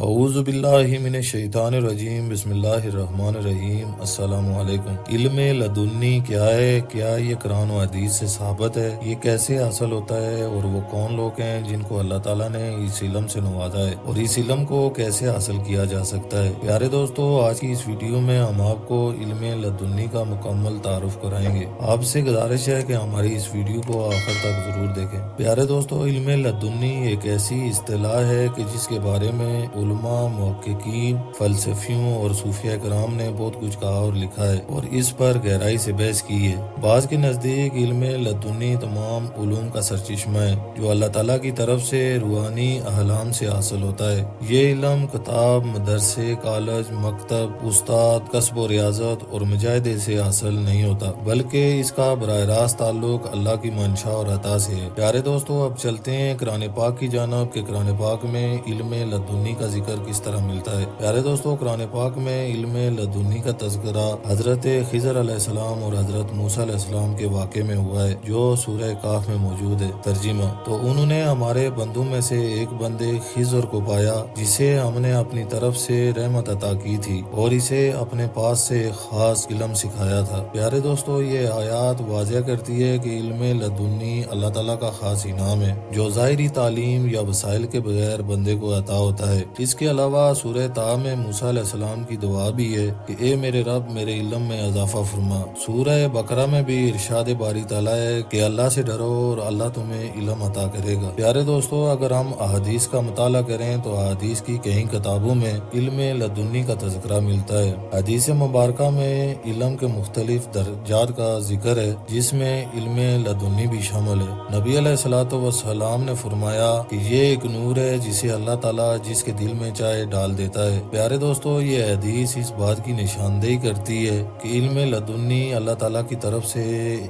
اعوذ باللہ من الشیطان الرجیم بسم اللہ الرحمن الرحیم السلام علیکم۔ علم لدنی کیا ہے؟ کیا یہ قرآن و حدیث سے ثابت ہے؟ یہ کیسے حاصل ہوتا ہے اور وہ کون لوگ ہیں جن کو اللہ تعالیٰ نے اس علم سے نوازا ہے اور اس علم کو کیسے حاصل کیا جا سکتا ہے؟ پیارے دوستو، آج کی اس ویڈیو میں ہم آپ کو علم لدنی کا مکمل تعارف کرائیں گے۔ آپ سے گزارش ہے کہ ہماری اس ویڈیو کو آخر تک ضرور دیکھیں۔ پیارے دوستو، علم لدنی ایک ایسی اصطلاح ہے کہ جس کے بارے میں علماء، محققین، فلسفیوں اور صوفیاء کرام نے بہت کچھ کہا اور لکھا ہے اور اس پر گہرائی سے بحث کی ہے۔ بعض کے نزدیک علم لدنی تمام علوم کا سرچشمہ ہے جو اللہ تعالیٰ کی طرف سے روحانی احلام سے حاصل ہوتا ہے۔ یہ علم کتاب، مدرسے، کالج، مکتب، استاد، کسب و ریاضت اور مجاہدے سے حاصل نہیں ہوتا، بلکہ اس کا براہ راست تعلق اللہ کی منشا اور عطا سے ہے۔ پیارے دوستو، اب چلتے ہیں قرآن پاک کی جانب کہ قرآن پاک میں علم لدنی کا ذکر کس طرح ملتا ہے۔ پیارے دوستو، قرآن پاک میں علم لدنی کا تذکرہ حضرت خضر علیہ السلام اور حضرت موسیٰ علیہ السلام کے واقعے میں ہوا ہے جو سورہ کہف میں موجود ہے۔ ترجمہ: تو انہوں نے ہمارے بندوں میں سے ایک بندے خضر کو پایا جسے ہم نے اپنی طرف سے رحمت عطا کی تھی اور اسے اپنے پاس سے ایک خاص علم سکھایا تھا۔ پیارے دوستو، یہ آیات واضح کرتی ہے کہ علم لدنی اللہ تعالیٰ کا خاص انعام ہے جو ظاہری تعلیم یا وسائل کے بغیر بندے کو عطا ہوتا ہے۔ اس کے علاوہ سورہ طٰ میں موسیٰ علیہ السلام کی دعا بھی ہے کہ اے میرے رب، میرے علم میں اضافہ فرما۔ سورہ بقرہ میں بھی ارشاد باری تعالیٰ ہے کہ اللہ سے ڈرو اور اللہ تمہیں علم عطا کرے گا۔ پیارے دوستو، اگر ہم احادیث کا مطالعہ کریں تو احادیث کی کئی کتابوں میں علم لدنی کا تذکرہ ملتا ہے۔ حدیث مبارکہ میں علم کے مختلف درجات کا ذکر ہے جس میں علم لدنی بھی شامل ہے۔ نبی علیہ الصلوۃ والسلام نے فرمایا کہ یہ ایک نور ہے جسے اللہ تعالیٰ جس کے دل میں چاہے ڈال دیتا ہے۔ پیارے دوستو، یہ حدیث اس بات کی نشاندہی کرتی ہے کہ علم لدنی اللہ تعالیٰ کی طرف سے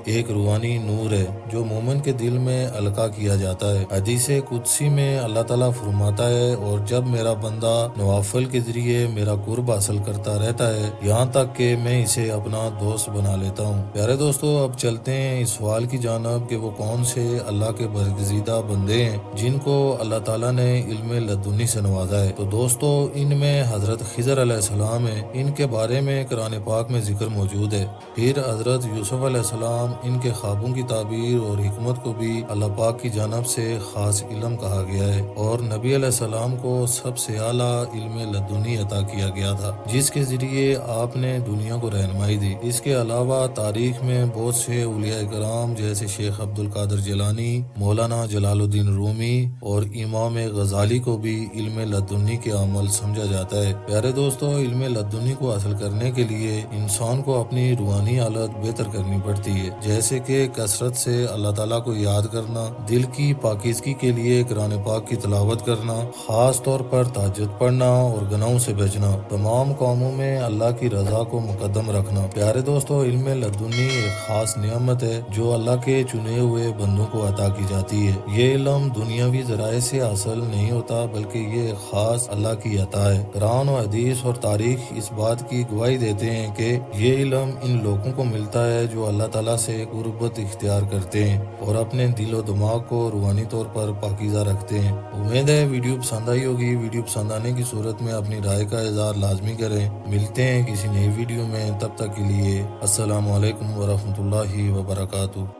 ایک روحانی نور ہے جو مومن کے دل میں القاء کیا جاتا ہے۔ حدیث قدسی میں اللہ تعالیٰ فرماتا ہے، اور جب میرا بندہ نوافل کے ذریعے میرا قرب حاصل کرتا رہتا ہے یہاں تک کہ میں اسے اپنا دوست بنا لیتا ہوں۔ پیارے دوستو، اب چلتے ہیں اس سوال کی جانب کہ وہ کون سے اللہ کے برگزیدہ بندے ہیں جن کو اللہ تعالیٰ نے علم لدنی سے نوازا ہے۔ تو دوستو، ان میں حضرت خضر علیہ السلام ہے، ان کے بارے میں قرآن پاک میں ذکر موجود ہے۔ پھر حضرت یوسف علیہ السلام، ان کے خوابوں کی تعبیر اور حکمت کو بھی اللہ پاک کی جانب سے خاص علم کہا گیا ہے، اور نبی علیہ السلام کو سب سے اعلیٰ علم لدنی عطا کیا گیا تھا جس کے ذریعے آپ نے دنیا کو رہنمائی دی۔ اس کے علاوہ تاریخ میں بہت سے اولیاء کرام جیسے شیخ عبد القادر جیلانی، مولانا جلال الدین رومی اور امام غزالی کو بھی علم لدنی کے عمل سمجھا جاتا ہے۔ پیارے دوستو، علم لدنی کو حاصل کرنے کے لیے انسان کو اپنی روحانی حالت بہتر کرنی پڑتی ہے، جیسے کہ کثرت سے اللہ تعالیٰ کو یاد کرنا، دل کی پاکیزگی کے لیے قرآن پاک کی تلاوت کرنا، خاص طور پر تہجد پڑھنا اور گناہوں سے بچنا، تمام کاموں میں اللہ کی رضا کو مقدم رکھنا۔ پیارے دوستو، علم لدنی ایک خاص نعمت ہے جو اللہ کے چنے ہوئے بندوں کو عطا کی جاتی ہے۔ یہ علم دنیاوی ذرائع سے حاصل نہیں ہوتا بلکہ یہ خاص اللہ کی عطا ہے۔ قرآن و حدیث اور تاریخ اس بات کی گواہی دیتے ہیں کہ یہ علم ان لوگوں کو ملتا ہے جو اللہ تعالیٰ سے قربت اختیار کرتے ہیں اور اپنے دل و دماغ کو روحانی طور پر پاکیزہ رکھتے ہیں۔ امید ہے ویڈیو پسند آئی ہوگی۔ ویڈیو پسند آنے کی صورت میں اپنی رائے کا اظہار لازمی کریں۔ ملتے ہیں کسی نئی ویڈیو میں، تب تک کے لیے السلام علیکم ورحمۃ اللہ وبرکاتہ۔